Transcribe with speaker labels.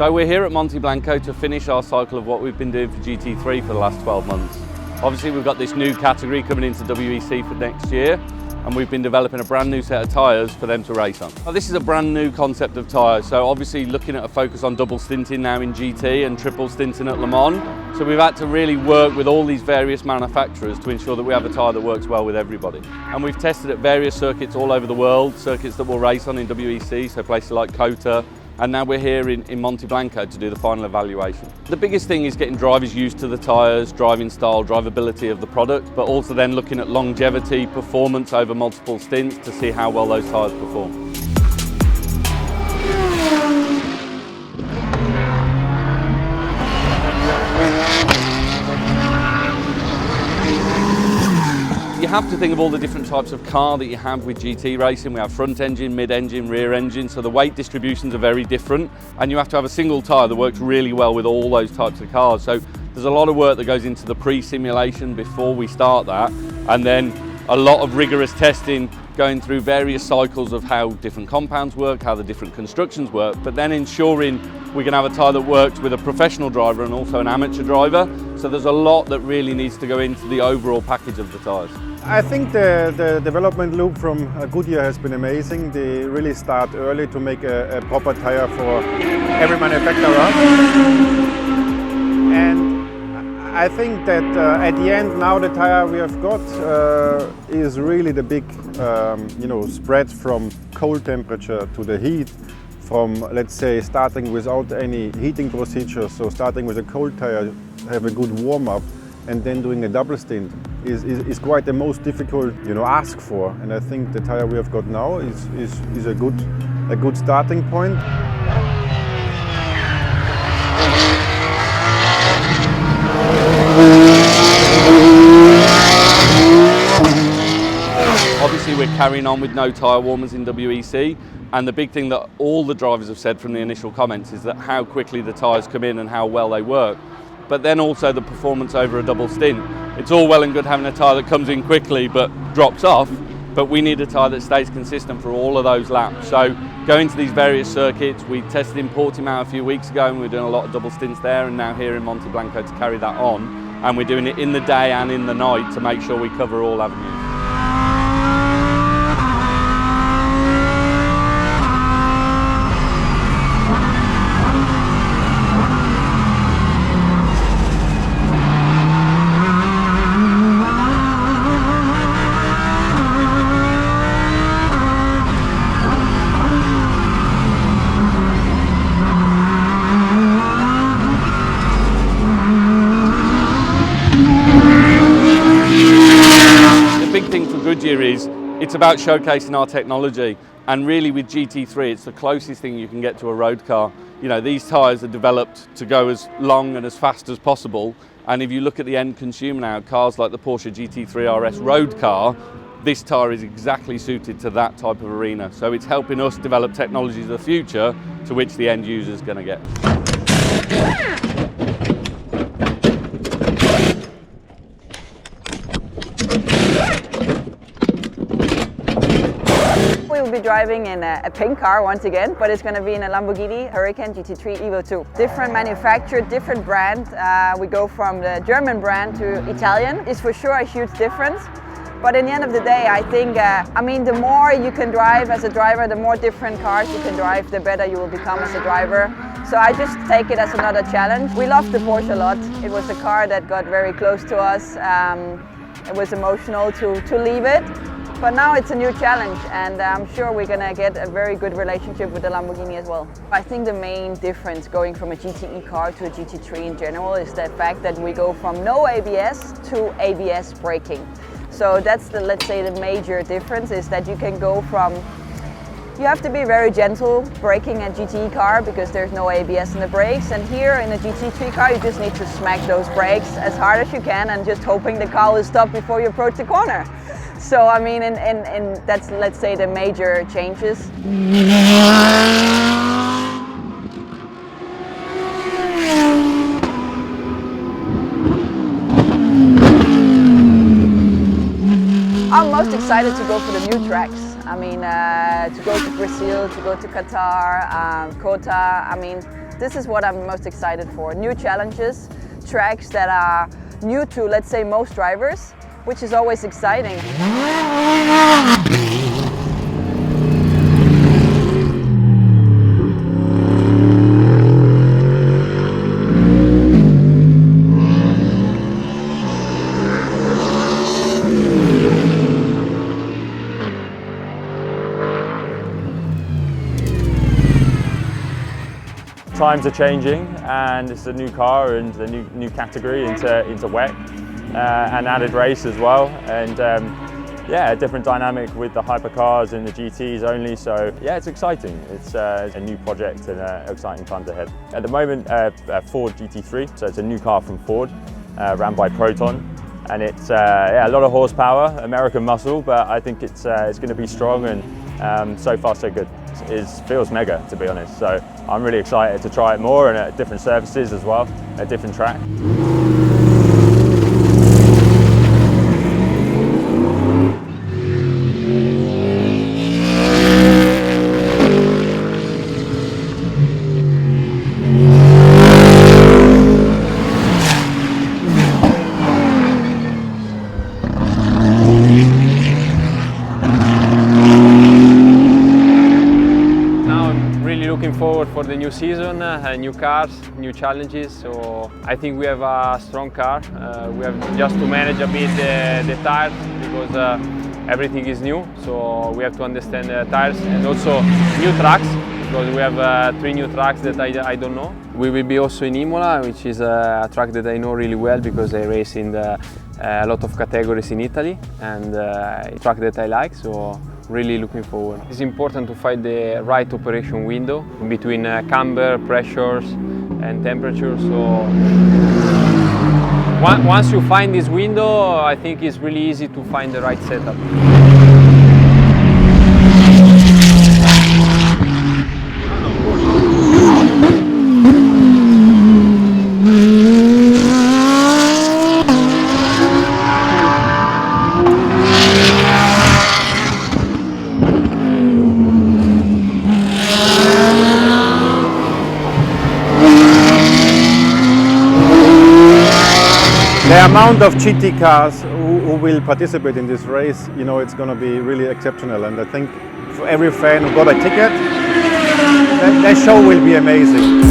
Speaker 1: So we're here at Monte Blanco to finish our cycle of what we've been doing for GT3 for the last 12 months. Obviously we've got this new category coming into WEC for next year, and we've been developing a brand new set of tyres for them to race on. Now, this is a brand new concept of tyres, so obviously looking at a focus on double stinting now in GT and triple stinting at Le Mans. So we've had to really work with all these various manufacturers to ensure that we have a tyre that works well with everybody. And we've tested at various circuits all over the world, circuits that we'll race on in WEC, so places like Kota, and now we're here in Monte Blanco to do the final evaluation. The biggest thing is getting drivers used to the tyres, driving style, drivability of the product, but also then looking at longevity, performance over multiple stints to see how well those tyres perform. You have to think of all the different types of car that you have with GT racing. We have front engine, mid engine, rear engine, so the weight distributions are very different, and you have to have a single tyre that works really well with all those types of cars. So there's a lot of work that goes into the pre-simulation before we start that, and then a lot of rigorous testing going through various cycles of how different compounds work, how the different constructions work, but then ensuring we can have a tyre that works with a professional driver and also an amateur driver. So there's a lot that really needs to go into the overall package of the tyres.
Speaker 2: I think the development loop from Goodyear has been amazing. They really start early to make a proper tyre for every manufacturer. And I think that at the end now the tyre we have got is really the big spread from cold temperature to the heat, from, let's say, starting without any heating procedure, so starting with a cold tyre, have a good warm-up, and then doing a double stint is quite the most difficult ask for. And I think the tyre we have got now is a good starting point.
Speaker 1: Obviously we're carrying on with no tyre warmers in WEC, and the big thing that all the drivers have said from the initial comments is that how quickly the tyres come in and how well they work. But then also the performance over a double stint. It's all well and good having a tyre that comes in quickly but drops off, but we need a tyre that stays consistent for all of those laps. So going to these various circuits, we tested in Portimao a few weeks ago and we're doing a lot of double stints there, and now here in Monte Blanco to carry that on, and we're doing it in the day and in the night to make sure we cover all avenues. Goodyear is, it's about showcasing our technology, and really with GT3 it's the closest thing you can get to a road car. These tyres are developed to go as long and as fast as possible, and if you look at the end consumer now, cars like the Porsche GT3 RS road car, this tyre is exactly suited to that type of arena. So it's helping us develop technologies of the future to which the end user is going to get.
Speaker 3: We will be driving in a pink car once again, but it's going to be in a Lamborghini Huracan GT3 Evo 2. Different manufacturer, different brand. We go from the German brand to Italian. It's for sure a huge difference. But in the end of the day, I think, the more you can drive as a driver, the more different cars you can drive, the better you will become as a driver. So I just take it as another challenge. We love the Porsche a lot. It was a car that got very close to us. It was emotional to leave it. But now it's a new challenge, and I'm sure we're going to get a very good relationship with the Lamborghini as well. I think the main difference going from a GTE car to a GT3 in general is the fact that we go from no ABS to ABS braking. So that's let's say the major difference, is that you can go from, you have to be very gentle braking a GTE car because there's no ABS in the brakes, and here in a GT3 car you just need to smack those brakes as hard as you can and just hoping the car will stop before you approach the corner. So and that's, let's say, the major changes. I'm most excited to go for the new tracks. To go to Brazil, to go to Qatar, Kota. This is what I'm most excited for. New challenges, tracks that are new to, let's say, most drivers, which is always exciting.
Speaker 4: Times are changing, and it's a new car and a new category into WEC, and added race as well, and yeah, a different dynamic with the hypercars and the GTs only. So yeah, it's exciting. It's a new project and exciting times ahead. At the moment, Ford GT3, so it's a new car from Ford, ran by Proton, and it's yeah, a lot of horsepower, American muscle, but I think it's going to be strong, and so far so good. It feels mega, to be honest, so I'm really excited to try it more and at different surfaces as well, at different tracks.
Speaker 5: Looking forward for the new season, new cars, new challenges. So I think we have a strong car. We have just to manage a bit the tires, because everything is new. So we have to understand the tires and also new tracks, because we have 3 new tracks that I don't know. We will be also in Imola, which is a track that I know really well because I race in a lot of categories in Italy, and a track that I like. So really looking forward. It's important to find the right operation window between camber, pressures and temperature. So once you find this window, I think it's really easy to find the right setup.
Speaker 2: The amount of GT cars who will participate in this race, you know, it's going to be really exceptional, and I think for every fan who got a ticket, that show will be amazing.